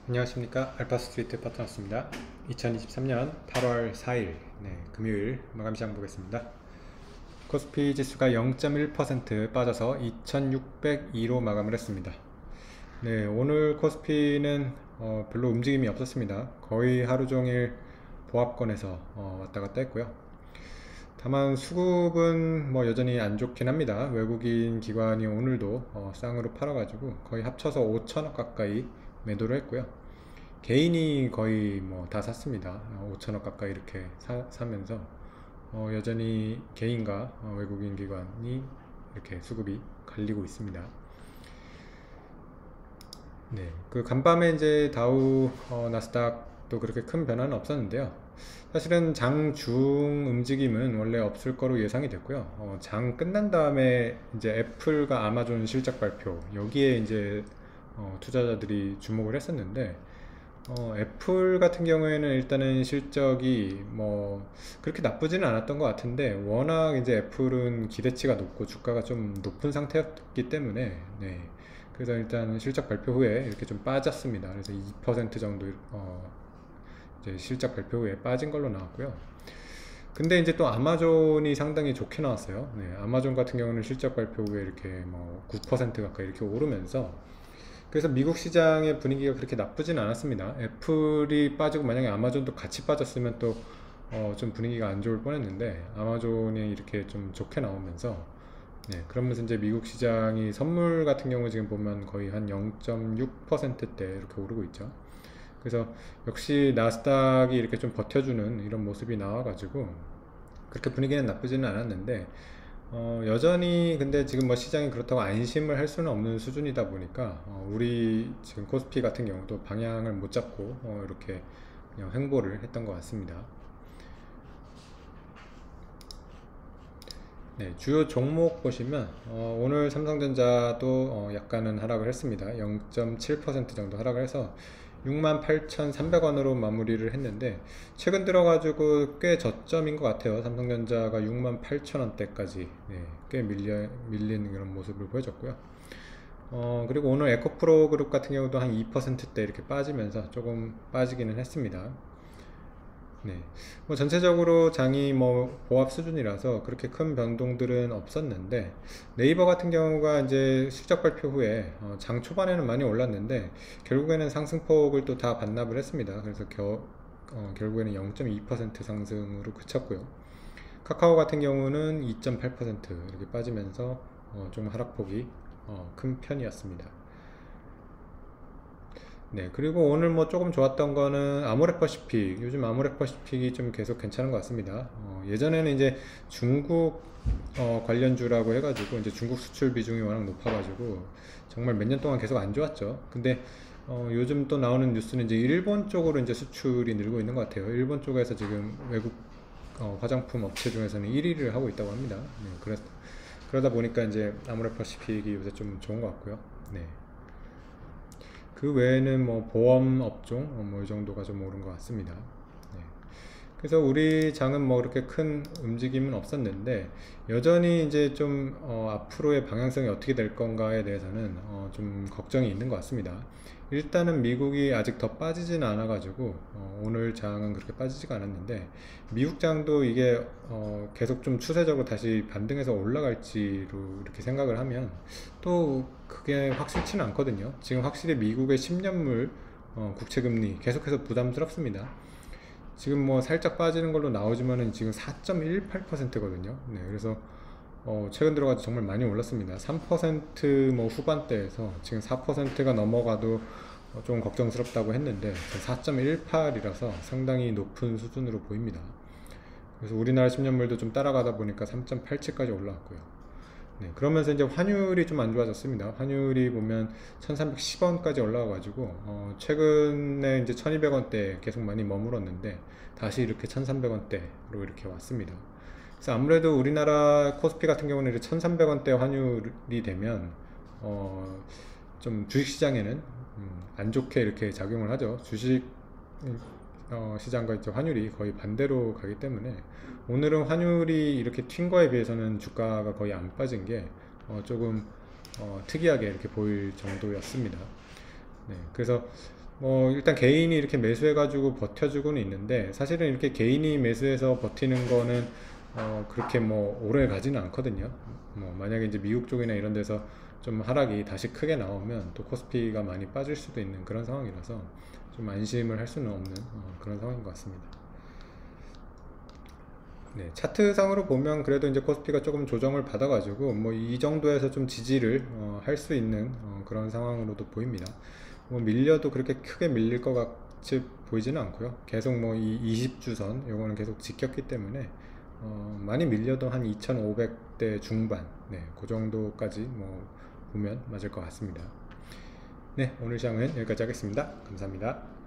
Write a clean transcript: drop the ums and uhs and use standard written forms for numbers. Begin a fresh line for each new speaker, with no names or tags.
안녕하십니까. 알파스트리트 파트너스입니다. 2023년 8월 4일 금요일 마감시장 보겠습니다. 코스피 지수가 0.1% 빠져서 2602로 마감을 했습니다. 오늘 코스피는 별로 움직임이 없었습니다. 거의 하루종일 보합권에서 왔다 갔다 했고요. 다만 수급은 여전히 안 좋긴 합니다. 외국인 기관이 오늘도 쌍으로 팔아가지고 거의 합쳐서 5천억 가까이 매도를 했고요. 개인이 거의 다 샀습니다. 5천억 가까이 이렇게 사면서 여전히 개인과 외국인 기관이 이렇게 수급이 갈리고 있습니다. 그 간밤에 이제 다우 나스닥도 그렇게 큰 변화는 없었는데요. 사실은 장중 움직임은 원래 없을 거로 예상이 됐고요. 장 끝난 다음에 이제 애플과 아마존 실적 발표, 여기에 이제 투자자들이 주목을 했었는데, 애플 같은 경우에는 일단은 실적이 그렇게 나쁘지는 않았던 것 같은데, 워낙 이제 애플은 기대치가 높고 주가가 좀 높은 상태였기 때문에 그래서 일단 실적 발표 후에 이렇게 좀 빠졌습니다. 그래서 2% 정도 이제 실적 발표 후에 빠진 걸로 나왔고요. 근데 이제 또 아마존이 상당히 좋게 나왔어요. 아마존 같은 경우는 실적 발표 후에 이렇게 9% 가까이 이렇게 오르면서, 그래서 미국 시장의 분위기가 그렇게 나쁘진 않았습니다. 애플이 빠지고 만약에 아마존도 같이 빠졌으면 또 좀 분위기가 안 좋을 뻔했는데, 아마존이 이렇게 좀 좋게 나오면서 그러면서 이제 미국 시장이 선물 같은 경우 지금 보면 거의 한 0.6%대 이렇게 오르고 있죠. 그래서 역시 나스닥이 이렇게 좀 버텨주는 이런 모습이 나와가지고 그렇게 분위기는 나쁘지는 않았는데, 여전히 근데 지금 시장이 그렇다고 안심을 할 수는 없는 수준이다 보니까 우리 지금 코스피 같은 경우도 방향을 못 잡고 이렇게 그냥 횡보를 했던 것 같습니다. 주요 종목 보시면 오늘 삼성전자도 약간은 하락을 했습니다. 0.7% 정도 하락을 해서 68,300원으로 마무리를 했는데, 최근 들어가지고 꽤 저점인 것 같아요. 삼성전자가 68,000원대까지 꽤 밀린 그런 모습을 보여줬고요. 그리고 오늘 에코프로 그룹 같은 경우도 한 2%대 이렇게 빠지면서 조금 빠지기는 했습니다. 전체적으로 장이 보합 수준이라서 그렇게 큰 변동들은 없었는데, 네이버 같은 경우가 이제 실적 발표 후에 장 초반에는 많이 올랐는데 결국에는 상승폭을 또 다 반납을 했습니다. 그래서 결국에는 0.2% 상승으로 그쳤고요. 카카오 같은 경우는 2.8% 이렇게 빠지면서 좀 하락폭이 큰 편이었습니다. 그리고 오늘 조금 좋았던 거는 아모레퍼시픽. 요즘 아모레퍼시픽이 좀 계속 괜찮은 것 같습니다. 예전에는 이제 중국 관련주라고 해가지고 이제 중국 수출 비중이 워낙 높아가지고 정말 몇 년 동안 계속 안 좋았죠. 근데 요즘 또 나오는 뉴스는 이제 일본 쪽으로 이제 수출이 늘고 있는 것 같아요. 일본 쪽에서 지금 외국 화장품 업체 중에서는 1위를 하고 있다고 합니다. 그러다 보니까 이제 아모레퍼시픽이 요새 좀 좋은 것 같고요. 그 외에는 보험 업종 이 정도가 좀 오른 것 같습니다. 그래서 우리 장은 그렇게 큰 움직임은 없었는데, 여전히 이제 좀 앞으로의 방향성이 어떻게 될 건가에 대해서는 좀 걱정이 있는 것 같습니다. 일단은 미국이 아직 더 빠지지는 않아 가지고 오늘 장은 그렇게 빠지지가 않았는데, 미국 장도 이게 계속 좀 추세적으로 다시 반등해서 올라갈지로 이렇게 생각을 하면 또 그게 확실치는 않거든요. 지금 확실히 미국의 10년물 국채금리 계속해서 부담스럽습니다. 지금 살짝 빠지는 걸로 나오지만은 지금 4.18%거든요. 그래서 최근 들어가서 정말 많이 올랐습니다. 3% 후반대에서 지금 4%가 넘어가도 좀 걱정스럽다고 했는데 4.18이라서 상당히 높은 수준으로 보입니다. 그래서 우리나라 10년물도 좀 따라가다 보니까 3.87까지 올라왔고요. 그러면서 이제 환율이 좀 안 좋아졌습니다. 환율이 보면 1310원까지 올라와가지고 최근에 이제 1200원대 계속 많이 머물었는데 다시 이렇게 1300원대로 이렇게 왔습니다. 그래서 아무래도 우리나라 코스피 같은 경우는 1300원대 환율이 되면 좀 주식시장에는 안 좋게 이렇게 작용을 하죠. 주식 시장과 이제 환율이 거의 반대로 가기 때문에 오늘은 환율이 이렇게 튄 거에 비해서는 주가가 거의 안 빠진 게 조금 특이하게 이렇게 보일 정도였습니다. 그래서 뭐 일단 개인이 이렇게 매수해 가지고 버텨주고는 있는데, 사실은 이렇게 개인이 매수해서 버티는 거는 그렇게 뭐 오래 가지는 않거든요. 뭐 만약에 이제 미국 쪽이나 이런 데서 좀 하락이 다시 크게 나오면 또 코스피가 많이 빠질 수도 있는 그런 상황이라서 좀 안심을 할 수는 없는 그런 상황인 것 같습니다. 네, 차트상으로 보면 그래도 이제 코스피가 조금 조정을 받아가지고 뭐 이 정도에서 좀 지지를 할 수 있는 그런 상황으로도 보입니다. 뭐 밀려도 그렇게 크게 밀릴 것 같이 보이지는 않고요. 계속 뭐 이 20주선 요거는 계속 지켰기 때문에 많이 밀려도 한 2,500대 중반, 네, 그 정도까지 뭐 보면 맞을 것 같습니다. 네, 오늘 시장은 여기까지 하겠습니다. 감사합니다.